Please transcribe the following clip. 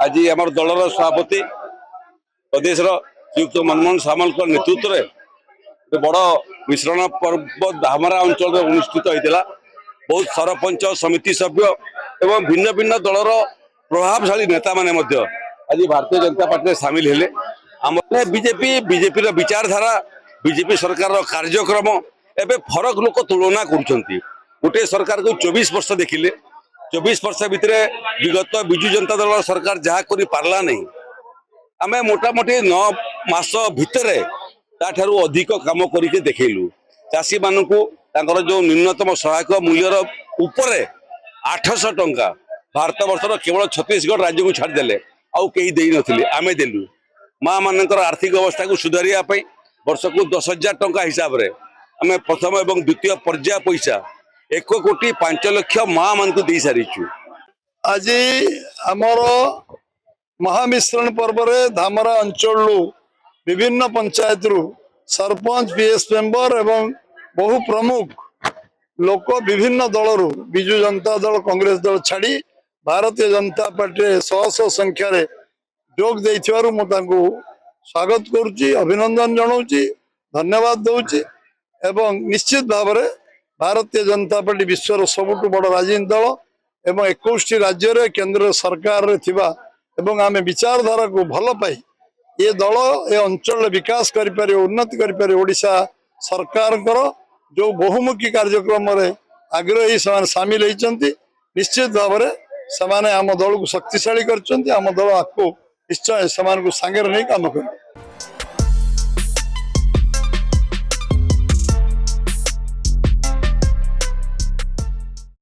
आज आम दलर सभापति प्रदेश श्रीयुक्त मनमोहन सामल नेतृत्व में बड़ मिश्रण पर्व धामरा अंचल अनुष्ठित होता। बहुत सरपंच समिति सभ्य एवं भिन्न भिन्न दलर प्रभावशाली नेता माने आज भारतीय जनता पार्टी सामिल हेले। आम बीजेपी विचारधारा बीजेपी सरकार कार्यक्रम एवं फरक लोक तुलना करुँच। गोटे सरकार को 24 वर्ष देखिले 24 वर्ष भितर विगत विजु जनता दल सरकार जहाँ कर पारला नहीं आम मोटामोटी 9 मास भितर ताठारू अधिक काम करके देखलु। चाषी मानू जो न्यूनतम सहायक मूल्यर उपरे 800 टंका भारत वर्षर केवल छत्तीसगढ़ राज्य को छाड़देले आउ कहीं दे नथिले आमे देलु। माँ मानकर आर्थिक अवस्था को सुधारिया वर्ष को 10,000 टंका हिसाब रे आमे प्रथम एवं द्वितीय पर्याय पैसा 1,05,00,000 माँ मान को दे सारीचु। आज आमर महामिश्रण पर्व रे धामरा अंचल विभिन्न पंचायत रु सरपंच पीएस मेंबर एवं बहु प्रमुख लोक विभिन्न दल रु विजु जनता दल कांग्रेस दल छाड़ी भारतीय जनता पार्टी शह शह संख्यार जोग देइथिबारु मु तांको स्वागत करुच्ची, अभिनंदन जनाऊँगी, धन्यवाद दूची। एवं निश्चित भाव में भारतीय जनता पार्टी विश्वर सबुठ बड़ राजनीतिक दल एवं 21 राज्य रे केंद्र सरकार रे थिबा एवं आमे विचारधारा को भल पाई ये दल ए अंचल विकास करि उन्नति करि ओडिशा सरकार जो बहुमुखी कार्यक्रम रे आग्रही से सामिल होती। निश्चित भाव में से आम दल को शक्तिशाली कर आम दल आपको निश्चय से सांगे नहीं काम कर।